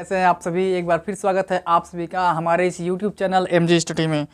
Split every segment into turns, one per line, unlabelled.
कैसे हैं आप सभी। एक बार फिर स्वागत है आप सभी का हमारे इस YouTube चैनल MG स्टडी में।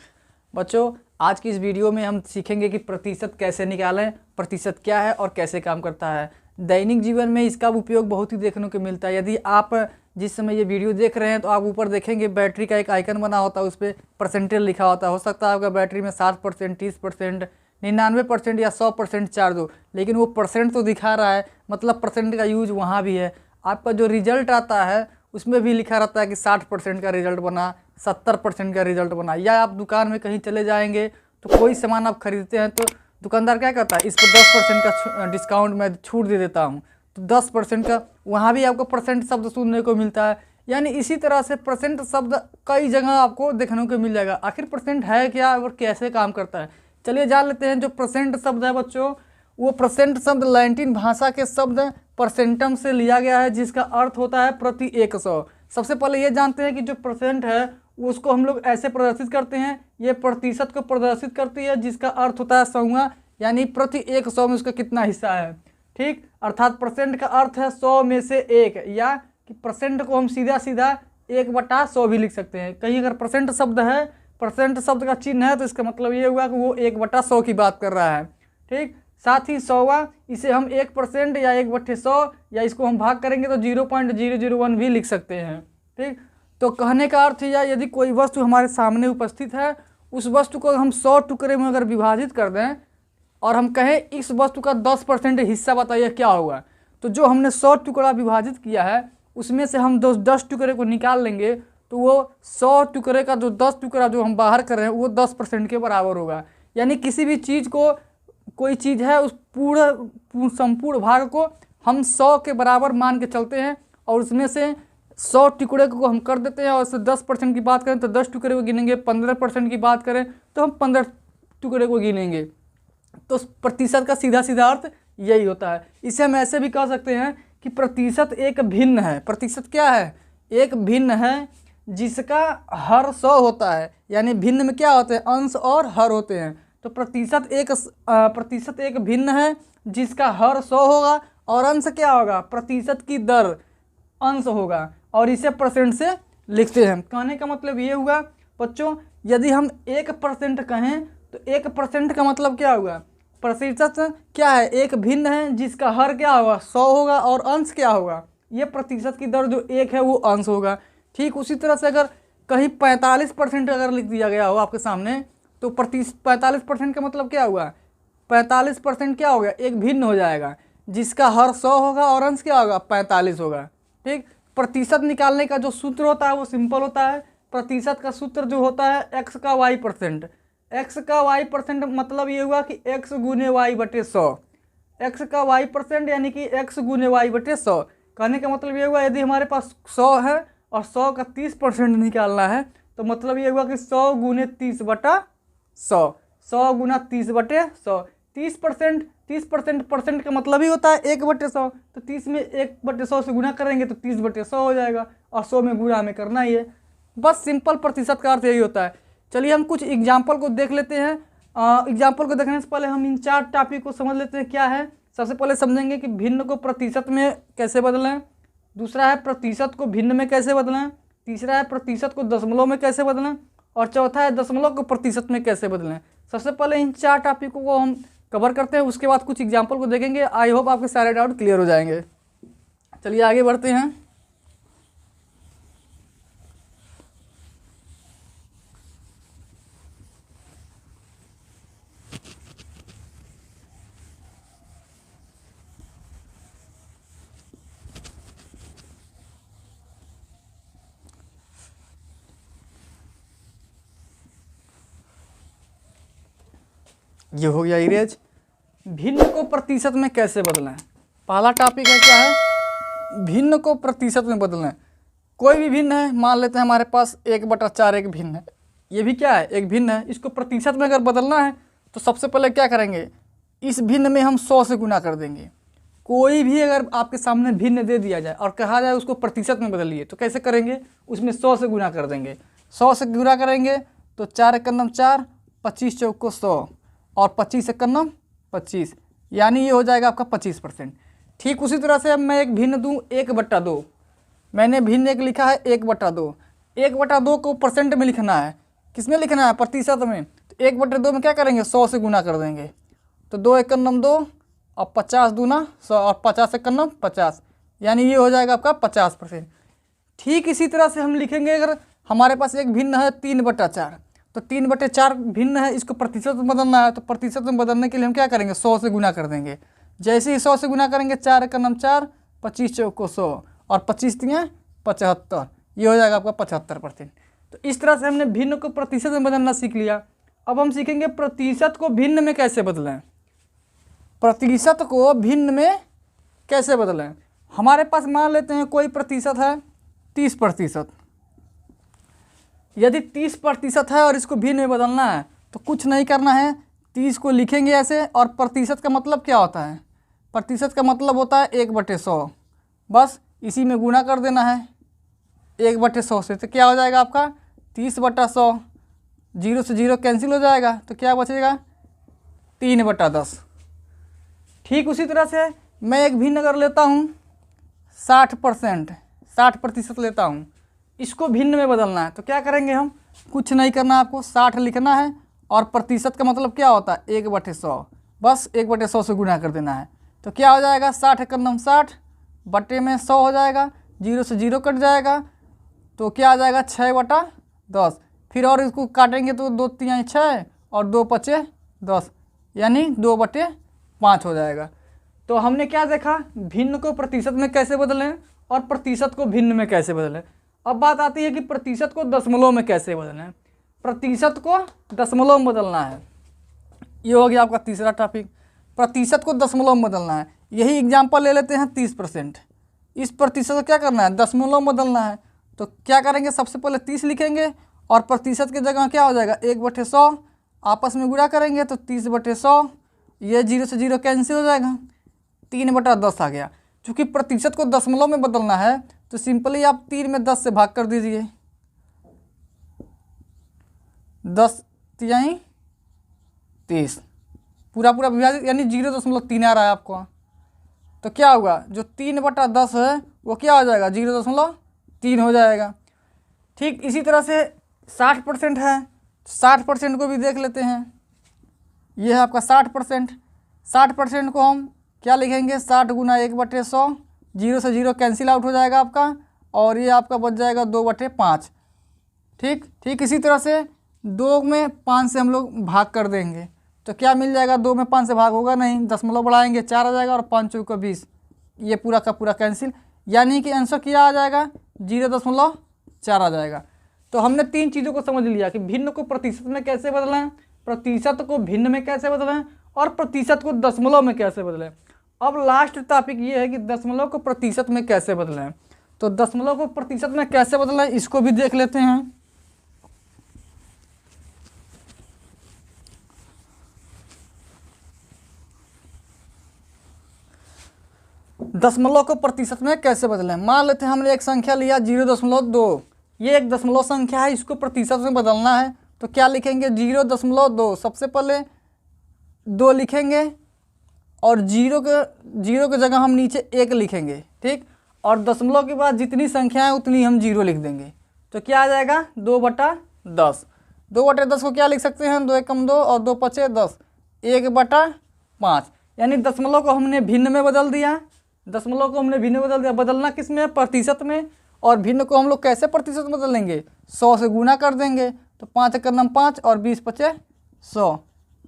बच्चों, आज की इस वीडियो में हम सीखेंगे कि प्रतिशत कैसे निकालें, प्रतिशत क्या है और कैसे काम करता है। दैनिक जीवन में इसका उपयोग बहुत ही देखने को मिलता है। यदि आप जिस समय ये वीडियो देख रहे हैं तो आप ऊपर देखेंगे बैटरी का एक आइकन बना होता है, उस पर परसेंटेज लिखा होता है। हो सकता है आपका बैटरी में 60%, 30%, 99% या 100% चार्ज हो, लेकिन वो परसेंट तो दिखा रहा है, मतलब परसेंट का यूज वहाँ भी है। आपका जो रिजल्ट आता है उसमें भी लिखा रहता है कि 60% का रिजल्ट बना, 70% का रिजल्ट बना। या आप दुकान में कहीं चले जाएंगे तो कोई सामान आप खरीदते हैं तो दुकानदार क्या करता है, इस पर 10% का डिस्काउंट मैं छूट दे देता हूँ, तो 10% का वहाँ भी आपको परसेंट शब्द सुनने को मिलता है। यानी इसी तरह से परसेंट शब्द कई जगह आपको देखने को मिल जाएगा। आखिर परसेंट है क्या और कैसे काम करता है, चलिए जान लेते हैं। जो परसेंट शब्द है बच्चों, वो परसेंट शब्द लैटिन भाषा के शब्द परसेंटम से लिया गया है, जिसका अर्थ होता है प्रति 100। सबसे पहले ये जानते हैं कि जो परसेंट है उसको हम लोग ऐसे प्रदर्शित करते हैं, ये प्रतिशत को प्रदर्शित करती है, जिसका अर्थ होता है सौवा, यानी प्रति 100 में उसका कितना हिस्सा है। ठीक, अर्थात परसेंट का अर्थ है 100 में से 1, या कि परसेंट को हम सीधा सीधा 1/100 भी लिख सकते हैं। कहीं अगर परसेंट शब्द है, परसेंट शब्द का चिन्ह है, तो इसका मतलब ये हुआ कि वो 1/100 की बात कर रहा है। ठीक, साथ ही सौवा, इसे हम 1% या 1/100 या इसको हम भाग करेंगे तो 0.001 भी लिख सकते हैं। ठीक, तो कहने का अर्थ या यदि कोई वस्तु हमारे सामने उपस्थित है, उस वस्तु को हम 100 टुकड़े में अगर विभाजित कर दें और हम कहें इस वस्तु का 10% हिस्सा बताइए क्या होगा, तो जो हमने 100 टुकड़ा विभाजित किया है उसमें से हम 10 टुकड़े को निकाल लेंगे, तो वो 100 टुकड़े का जो 10 टुकड़ा जो हम बाहर कर रहे हैं वो 10% के बराबर होगा। यानी किसी भी चीज़ को, कोई चीज़ है उस संपूर्ण भाग को हम 100 के बराबर मान के चलते हैं और उसमें से 100 टुकड़े को हम कर देते हैं, और उससे 10% की बात करें तो 10 टुकड़े को गिनेंगे, 15% की बात करें तो हम 15 टुकड़े को गिनेंगे। तो प्रतिशत का सीधा सीधा अर्थ यही होता है। इसे हम ऐसे भी कह सकते हैं कि प्रतिशत एक भिन्न है। प्रतिशत क्या है? एक भिन्न है जिसका हर 100 होता है। यानी भिन्न में क्या होते हैं? अंश और हर होते हैं। तो प्रतिशत एक भिन्न है जिसका हर 100 होगा और अंश क्या होगा? प्रतिशत की दर अंश होगा, और इसे परसेंट से लिखते हैं। कहने का मतलब ये हुआ बच्चों, यदि हम 1% कहें तो 1% का मतलब क्या होगा? प्रतिशत क्या है? एक भिन्न है जिसका हर क्या होगा? 100 होगा, और अंश क्या होगा? ये प्रतिशत की दर जो 1 है वो अंश होगा। ठीक उसी तरह से अगर कहीं 45% अगर लिख दिया गया हो आपके सामने, तो 45% का मतलब क्या हुआ? 45% क्या हो गया? एक भिन्न हो जाएगा जिसका हर 100 होगा और अंश क्या होगा? 45 होगा। ठीक, प्रतिशत निकालने का जो सूत्र होता है वो सिंपल होता है। प्रतिशत का सूत्र जो होता है x का y%। x का y% मतलब ये हुआ कि x गुने y/100। x का y% यानी कि x गुने y/100। कहने का मतलब ये हुआ यदि हमारे पास 100 है और 100 का 30% निकालना है, तो मतलब ये हुआ कि 100 गुने 30/100। 100 गुना 30/100। 30% परसेंट का मतलब ही होता है 1/100। तो 30 में 1/100 से गुना करेंगे तो 30/100 हो जाएगा, और 100 में गुना हमें करना ही है। बस सिंपल प्रतिशत का अर्थ यही होता है। चलिए हम कुछ एग्जाम्पल को देख लेते हैं। एग्जाम्पल को देखने से पहले हम इन 4 टॉपिक को समझ लेते हैं क्या है। सबसे पहले समझेंगे कि भिन्न को प्रतिशत में कैसे बदलें, दूसरा है प्रतिशत को भिन्न में कैसे बदलें, तीसरा है प्रतिशत को दशमलव में कैसे बदलें, और चौथा है दशमलव को प्रतिशत में कैसे बदलें। सबसे पहले इन 4 टॉपिकों को हम कवर करते हैं, उसके बाद कुछ एग्जाम्पल को देखेंगे। आई होप आपके सारे डाउट क्लियर हो जाएंगे। चलिए आगे बढ़ते हैं। ये हो गया इरेज। भिन्न को प्रतिशत में कैसे बदलें। पहला टॉपिक है क्या है? भिन्न को प्रतिशत में बदलें। कोई भी भिन्न है, मान लेते हैं हमारे पास 1/4 एक भिन्न है, ये भी क्या है? एक भिन्न है। इसको प्रतिशत में अगर बदलना है तो सबसे पहले क्या करेंगे? इस भिन्न में हम 100 से गुना कर देंगे। कोई भी अगर आपके सामने भिन्न दे दिया जाए और कहा जाए उसको प्रतिशत में बदलिए, तो कैसे करेंगे? उसमें 100 से गुना कर देंगे। 100 से गुना करेंगे तो 4 एकम 4, 25 चौको 100, और 25 एकम 25, यानी ये हो जाएगा आपका 25%। ठीक उसी तरह से अब मैं एक भिन्न दूँ 1/2, मैंने भिन्न एक लिखा है 1/2। 1/2 को परसेंट में लिखना है, किस में लिखना है, प्रतिशत में। तो 1/2 में क्या करेंगे, 100 से गुना कर देंगे। तो 2 × 9 2 और 50 दूना 100 और 50 × 9 50, यानी ये हो जाएगा आपका 50%। ठीक इसी तरह से हम लिखेंगे, अगर हमारे पास एक भिन्न है 3/4, तो 3/4 भिन्न है, इसको प्रतिशत में बदलना है। तो प्रतिशत में बदलने के लिए हम क्या करेंगे, 100 से गुना कर देंगे। जैसे ही 100 से गुना करेंगे, 4 × 9 4, 25 चौको 100 और 25 तियाँ 75, ये हो जाएगा आपका 75%। तो इस तरह से हमने भिन्न को प्रतिशत में बदलना सीख लिया। अब हम सीखेंगे प्रतिशत को भिन्न में कैसे बदलें। प्रतिशत को भिन्न में कैसे बदलें। हमारे पास मान लेते हैं कोई प्रतिशत है 30%। यदि 30% है और इसको भिन्न में बदलना है तो कुछ नहीं करना है, 30 को लिखेंगे ऐसे। और प्रतिशत का मतलब क्या होता है, प्रतिशत का मतलब होता है 1/100। बस इसी में गुना कर देना है 1/100 से। तो क्या हो जाएगा आपका 30/100, 0 से 0 कैंसिल हो जाएगा, तो क्या बचेगा 3/10। ठीक उसी तरह से मैं एक भिन्न अगर लेता हूँ 60%, 60% लेता हूँ, इसको भिन्न में बदलना है। तो क्या करेंगे हम, कुछ नहीं करना, आपको 60 लिखना है। और प्रतिशत का मतलब क्या होता है 1/100, बस 1/100 से गुना कर देना है। तो क्या हो जाएगा 60 × 9 60 बटे में 100 हो जाएगा, 0 से 0 कट जाएगा, तो क्या आ जाएगा 6/10। फिर और इसको काटेंगे तो 2 × 6 और 2 × 5 10, यानी 2/5 हो जाएगा। तो हमने क्या देखा, भिन्न को प्रतिशत में कैसे बदलें और प्रतिशत को भिन्न में कैसे बदलें। अब बात आती है कि प्रतिशत को दशमलव में कैसे बदलें। प्रतिशत को दशमलव में बदलना है, ये हो गया आपका तीसरा टॉपिक। प्रतिशत को दशमलव में बदलना है। यही एग्जाम्पल ले लेते हैं 30%। इस प्रतिशत को क्या करना है, दशमलव में बदलना है। तो क्या करेंगे, सबसे पहले 30 लिखेंगे और प्रतिशत की जगह क्या हो जाएगा 1/100, आपस में गुणा करेंगे तो 30/100, ये 0 से 0 कैंसिल हो जाएगा, 3/10 आ गया। चूँकि प्रतिशत को दशमलव में बदलना है तो सिंपली आप 3 में 10 से भाग कर दीजिए, 10 × 30, पूरा विभाजित, यानी 0.3 आ रहा है आपको। तो क्या होगा, जो 3/10 है वो क्या हो जाएगा 0.3 हो जाएगा। ठीक इसी तरह से 60% है, 60% को भी देख लेते हैं। ये है आपका 60%। 60% को हम क्या लिखेंगे, 60 × 1/100, 0 से 0 कैंसिल आउट हो जाएगा आपका, और ये आपका बच जाएगा 2/5। ठीक इसी तरह से 2 में 5 से हम लोग भाग कर देंगे तो क्या मिल जाएगा, 2 में 5 से भाग होगा नहीं, दशमलव बढ़ाएंगे 4 आ जाएगा, और 5 × 20, ये पूरा का पूरा कैंसिल, यानी कि आंसर क्या आ जाएगा 0.4 आ जाएगा। तो हमने 3 चीज़ों को समझ लिया कि भिन्न को प्रतिशत में कैसे बदलें, प्रतिशत को भिन्न में कैसे बदलें, और प्रतिशत को दशमलव में कैसे बदलें। अब लास्ट टॉपिक ये है कि दशमलव को प्रतिशत में कैसे बदलें। तो दशमलव को प्रतिशत में कैसे बदलें, इसको भी देख लेते हैं। दशमलव को प्रतिशत में कैसे बदलें। मान लेते हैं हमने एक संख्या लिया 0.2, ये एक दशमलव संख्या है, इसको प्रतिशत में बदलना है। तो क्या लिखेंगे 0.2, सबसे पहले 2 लिखेंगे और 0 के जगह हम नीचे 1 लिखेंगे, ठीक। और दशमलव के बाद जितनी संख्या है उतनी हम 0 लिख देंगे। तो क्या आ जाएगा 2/10। 2/10 को क्या लिख सकते हैं, 2 × 2 और 2 × 5 10, 1/5, यानी दशमलव को हमने भिन्न में बदल दिया। दशमलव को हमने भिन्न में बदल दिया। बदलना किस में है, प्रतिशत में। और भिन्न को हम लोग कैसे प्रतिशत में बदलेंगे, 100 से गुना कर देंगे। तो 5 × 9 5 और 20 × 5 100,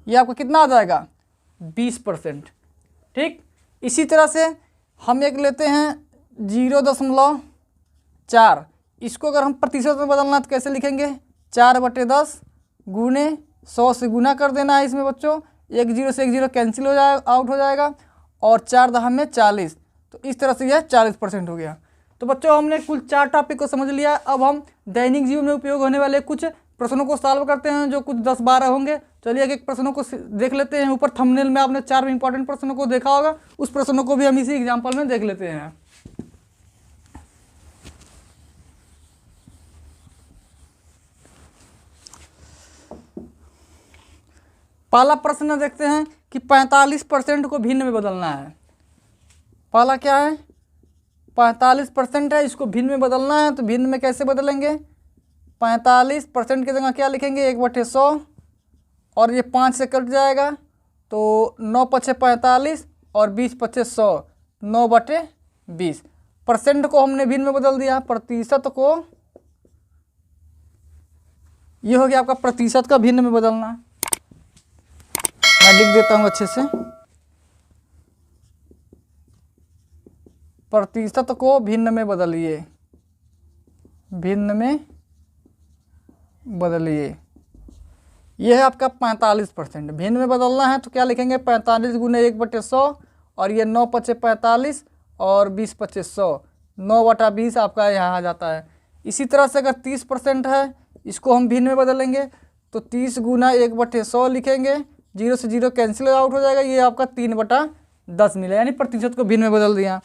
ये आपको कितना आ जाएगा 20%। ठीक इसी तरह से हम एक लेते हैं 0.4, इसको अगर हम प्रतिशत में बदलना तो कैसे लिखेंगे, 4/10 गुने 100 से गुना कर देना है इसमें बच्चों, 1 0 से 1 0 कैंसिल हो जाएगा, आउट हो जाएगा, और 4 10 में 40। तो इस तरह से यह 40% हो गया। तो बच्चों हमने कुल 4 टॉपिक को समझ लिया। अब हम दैनिक जीवन में उपयोग होने वाले कुछ प्रश्नों को सॉल्व करते हैं, जो कुछ 10-12 होंगे। चलिए एक प्रश्नों को देख लेते हैं। ऊपर थंबनेल में आपने 4 इंपॉर्टेंट प्रश्नों को देखा होगा, उस प्रश्नों को भी हम इसी एग्जाम्पल में देख लेते हैं। पहला प्रश्न देखते हैं कि 45% को भिन्न में बदलना है। पहला क्या है, 45% है, इसको भिन्न में बदलना है तो भिन्न में कैसे बदलेंगे? 45% की जगह क्या लिखेंगे? 1/100 और ये 5 से कट जाएगा तो 9×5 = 45 और 20×5 = 100, 9/20। परसेंट को हमने भिन्न में बदल दिया, प्रतिशत को, ये हो गया आपका प्रतिशत का भिन्न में बदलना। मैं लिख देता हूँ अच्छे से, प्रतिशत को भिन्न में बदलिए, भिन्न में बदलिए। यह है आपका 45%। भिन्न में बदलना है तो क्या लिखेंगे? 45 × 1/100 और ये 9×5 = 45 और 20×5 = 9/20 आपका यहाँ आ जाता है। इसी तरह से अगर 30% है, इसको हम भिन्न में बदलेंगे तो 30 × 1/100 लिखेंगे, 0 से 0 कैंसिल आउट हो जाएगा, ये आपका 3/10 मिला, यानी प्रतिशत को भिन्न में बदल दिया।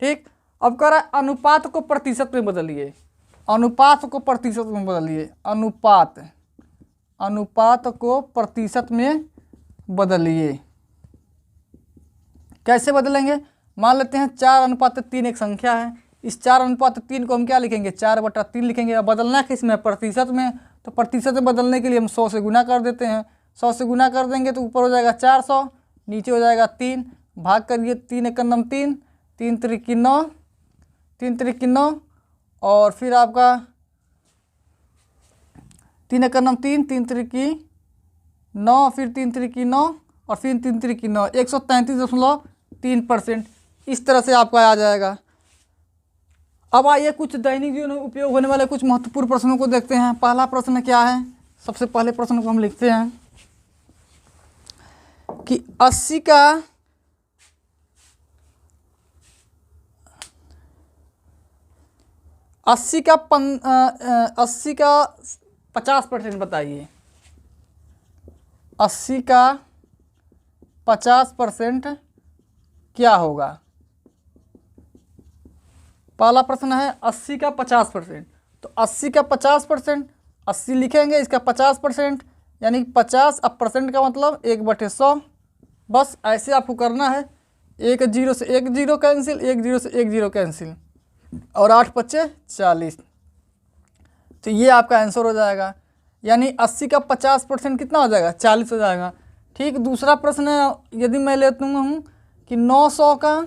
ठीक, अब कह रहा है अनुपात को प्रतिशत में बदलिए, अनुपात को प्रतिशत में बदलिए, अनुपात को प्रतिशत में बदलिए। कैसे बदलेंगे? मान लेते हैं 4:3 एक संख्या है, इस 4:3 को हम क्या लिखेंगे? 4/3 लिखेंगे। अब बदलना किस में? प्रतिशत में। तो प्रतिशत में बदलने के लिए हम 100 से गुना कर देते हैं, 100 से गुना कर देंगे तो ऊपर हो जाएगा 400, नीचे हो जाएगा 3, भाग करिए 3 × 3, 3 × 9, 3 × 9 और फिर आपका 3 × 3, 3 × 9, फिर 3 × 9 और फिर 3 × 9, 133.3%। इस तरह से आपका आ जाएगा। अब आइए कुछ दैनिक जीवन में उपयोग होने वाले कुछ महत्वपूर्ण प्रश्नों को देखते हैं। पहला प्रश्न क्या है? सबसे पहले प्रश्न को हम लिखते हैं कि 80 का 50% बताइए। 80 का 50% क्या होगा? पहला प्रश्न है 80 का 50%। तो 80 का 50%, 80 लिखेंगे, इसका 50% यानी 50, अब परसेंट का मतलब 1/100। बस ऐसे आपको करना है, 1 0 से 1 0 कैंसिल, 1 0 से 1 0 कैंसिल और 8×5 = 40। तो ये आपका आंसर हो जाएगा, यानी 80 का 50% कितना हो जाएगा? 40 हो जाएगा। ठीक, दूसरा प्रश्न है, यदि मैं लेता हूँ कि 900 का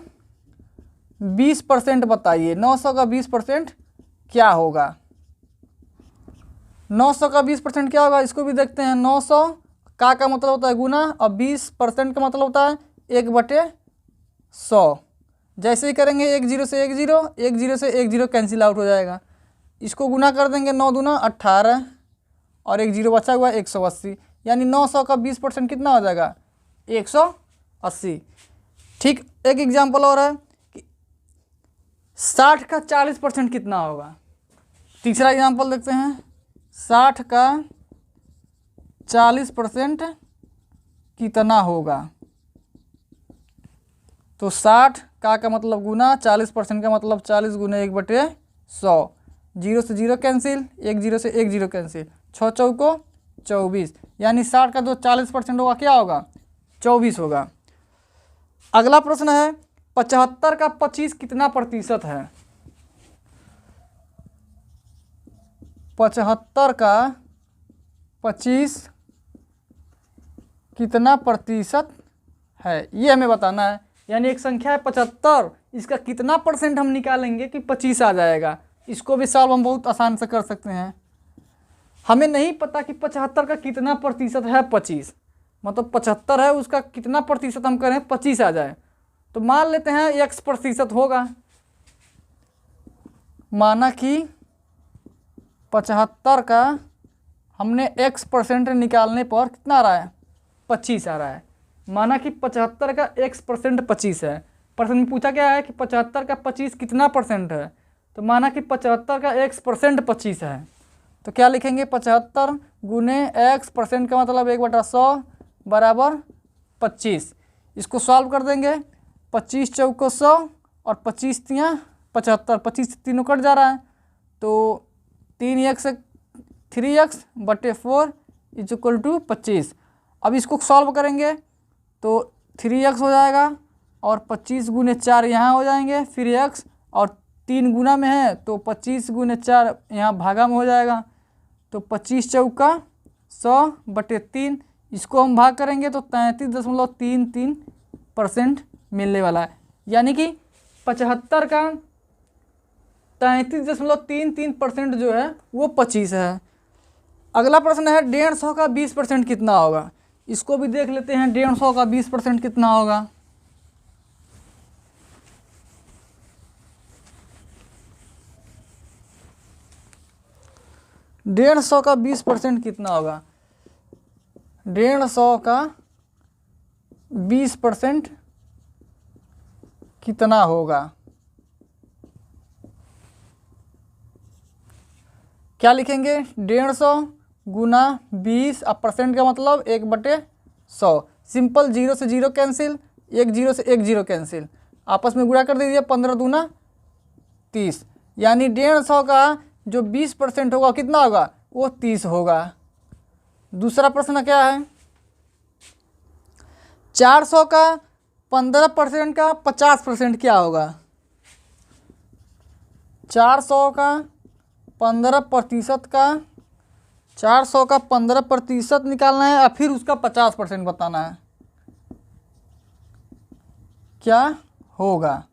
20% बताइए। 900 का 20% क्या होगा? 900 का 20% क्या होगा? इसको भी देखते हैं। 900 का मतलब होता है गुना और 20% का मतलब होता है 1/100। जैसे ही करेंगे 1 0 से 1 0, 1 0 से 1 0 कैंसिल आउट हो जाएगा। इसको गुना कर देंगे, 9 दूना 18 और 1 0 बचा हुआ 180, यानी 900 का 20% कितना हो जाएगा? 180। ठीक, एक एग्जाम्पल और है कि 60 का 40% कितना होगा? तीसरा एग्जाम्पल देखते हैं, 60 का 40% कितना होगा? तो 60 का मतलब गुना, 40% का मतलब 40 × 1/100, 0 से 0 कैंसिल, 1 0 से 1 0 कैंसिल, 6 चौको 24, यानी 60 का जो 40% होगा क्या होगा? 24 होगा। अगला प्रश्न है 75 का 25 कितना प्रतिशत है? 75 का 25 कितना प्रतिशत है, ये हमें बताना है। यानी एक संख्या है 75, इसका कितना परसेंट हम निकालेंगे कि 25 आ जाएगा। इसको भी सॉल्व हम बहुत आसान से कर सकते हैं। हमें नहीं पता कि 75 का कितना प्रतिशत है 25, मतलब 75 है, उसका कितना प्रतिशत हम करें 25 आ जाए। तो मान लेते हैं x% होगा। माना कि 75 का हमने x% निकालने पर कितना आ रहा है? 25 आ रहा है। माना कि 75 का x% 25 है। प्रश्न में पूछा क्या है कि 75 का 25 कितना परसेंट है? तो माना कि 75 का x% 25 है, तो क्या लिखेंगे? 75 × x% का मतलब 1/100 बराबर 25। इसको सॉल्व कर देंगे, 25 चौको 100 और 25 तियाँ 75, 25 तीनों कट जा रहा है, तो 3x 3x/4 = 25। अब इसको सॉल्व करेंगे तो 3x हो जाएगा और 25 × 4 यहाँ हो जाएंगे, फिर x और 3 गुना में है तो 25 गुने 4 यहाँ भागा में हो जाएगा, तो 25 चौका 100/3, इसको हम भाग करेंगे तो 33.33% मिलने वाला है। यानी कि 75 का 33.33% जो है वो 25 है। अगला प्रश्न है 150 का 20% कितना होगा। इसको भी देख लेते हैं, 150 का 20% कितना होगा। डेढ़ सौ का 20% कितना होगा। 150 का 20% कितना होगा। क्या लिखेंगे, 150 गुना 20, अब परसेंट का मतलब 1/100। सिंपल, 0 से 0 कैंसिल, 1 0 से 1 0 कैंसिल, आपस में गुणा कर दीजिए, 15 दूना 30। यानी 150 का जो 20% होगा कितना होगा, वो 30 होगा। दूसरा प्रश्न क्या है, 400 का 15% का 50% क्या होगा। 400 का 15% का 400 का 15% निकालना है और फिर उसका 50% बताना है, क्या होगा।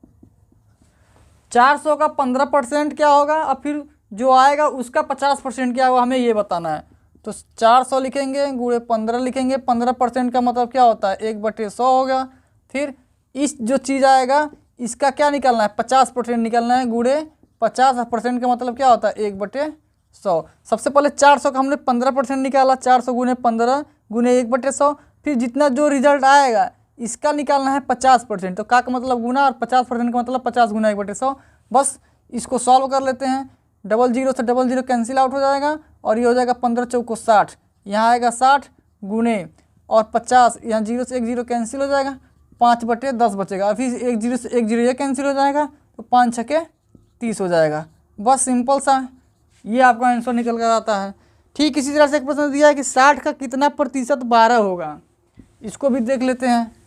400 का 15% क्या होगा और फिर जो आएगा उसका 50% क्या होगा, हमें ये बताना है। तो 400 लिखेंगे गुणे 15 लिखेंगे, 15% का मतलब क्या होता है, 1/100 होगा। फिर इस जो चीज़ आएगा इसका क्या निकालना है, 50% निकालना है, गुणे 50% का मतलब क्या होता है, 1/100। सबसे पहले 400 का हमने 15% निकाला, 400 गुणे 15 गुणे 1/100। फिर जितना जो रिजल्ट आएगा इसका निकालना है 50%। तो का मतलब गुना और 50% का मतलब 50 गुना 1/100। बस इसको सॉल्व कर लेते हैं। 00 से 00 कैंसिल आउट हो जाएगा और ये हो जाएगा 15 चौको 60, यहाँ आएगा 60 गुने और 50, यहाँ 0 से 1 0 कैंसिल हो जाएगा, 5/10 बचेगा। फिर 1 0 से 1 0 ये कैंसिल हो जाएगा, तो 5 छके 30 हो जाएगा। बस सिंपल सा ये आपका आंसर निकल कर आता है। ठीक इसी तरह से एक प्रश्न दिया है कि 60 का कितना प्रतिशत 12 होगा। इसको भी देख लेते हैं।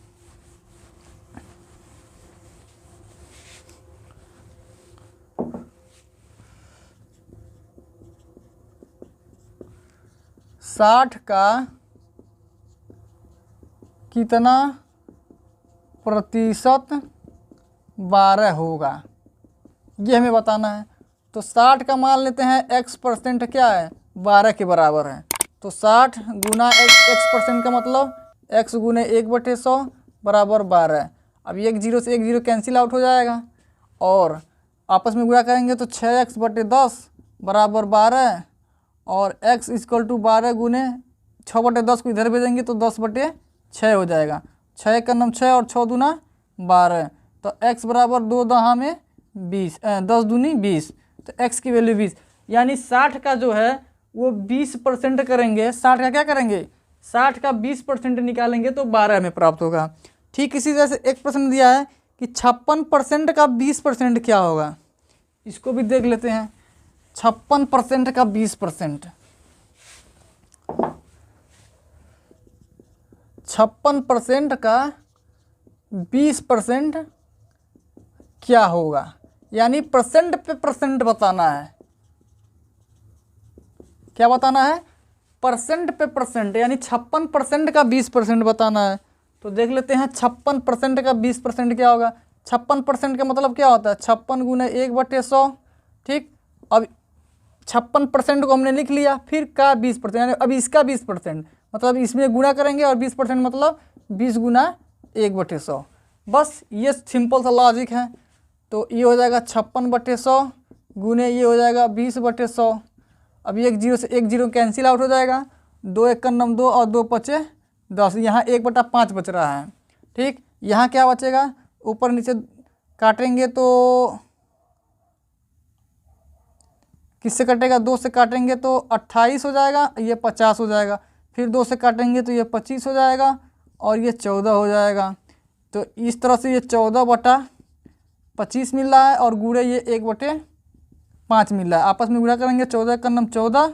साठ का कितना प्रतिशत 12 होगा, ये हमें बताना है। तो 60 का मान लेते हैं x% क्या है, 12 के बराबर है। तो 60 गुना x% का मतलब x गुने 1/100 बराबर 12। अब 1 0 से 1 0 कैंसिल आउट हो जाएगा और आपस में गुणा करेंगे तो 6x/10 बराबर 12 और x इक्वल टू 12 गुने 6/10 को इधर भेजेंगे तो 10/6 हो जाएगा। 6 का नम 6 और 6 दूना 12, तो x बराबर 2 दहा में 20, 10 दूनी 20, तो x की वैल्यू 20। यानी 60 का जो है वो 20% करेंगे। 60 का क्या करेंगे, 60 का 20% निकालेंगे तो 12 में प्राप्त होगा। ठीक इसी तरह से एक प्रश्न दिया है कि 56% का 20% क्या होगा। इसको भी देख लेते हैं। 56% का 20%, 56% का 20% क्या होगा, यानी परसेंट पे परसेंट बताना है। क्या बताना है, परसेंट पे परसेंट, यानी 56% का 20% बताना है। तो देख लेते हैं 56% का 20% क्या होगा। 56% का मतलब क्या होता है, 56 गुने 1/100। ठीक, अब 56% को हमने लिख लिया, फिर का 20%, यानी अब इसका 20%, मतलब इसमें गुणा करेंगे और 20% मतलब 20 गुना 1/100। बस ये सिंपल सा लॉजिक है। तो ये हो जाएगा 56/100 गुने ये हो जाएगा 20/100। अब 1 0 से 1 0 कैंसिल आउट हो जाएगा, 2 1 9 2 और 2 5 10, यहाँ 1/5 बच रहा है। ठीक, यहाँ क्या बचेगा, ऊपर नीचे काटेंगे तो किससे कटेगा, 2 से काटेंगे तो 28 हो जाएगा, ये 50 हो जाएगा। फिर 2 से काटेंगे तो ये 25 हो जाएगा और ये 14 हो जाएगा। तो इस तरह से ये 14/25 मिल रहा है और गुणे ये 1/5 मिल रहा है। आपस में गुणा करेंगे, 14 का नम 14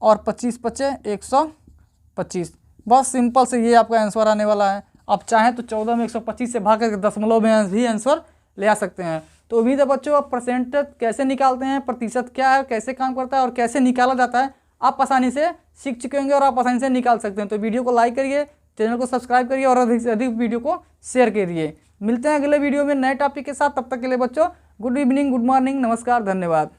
और 25 पचे 125। बस सिंपल से ये आपका आंसर आने वाला है। आप चाहें तो 14 में 125 से भाग करके दशमलव में भी आंसर ले आ सकते हैं। तो उम्मीद है बच्चों आप परसेंटेज कैसे निकालते हैं, प्रतिशत क्या है, कैसे काम करता है और कैसे निकाला जाता है आप आसानी से सीख चुके होंगे और आप आसानी से निकाल सकते हैं। तो वीडियो को लाइक करिए, चैनल को सब्सक्राइब करिए और अधिक से अधिक वीडियो को शेयर करिए। मिलते हैं अगले वीडियो में नए टॉपिक के साथ। तब तक के लिए बच्चों गुड इवनिंग, गुड मॉर्निंग, नमस्कार, धन्यवाद।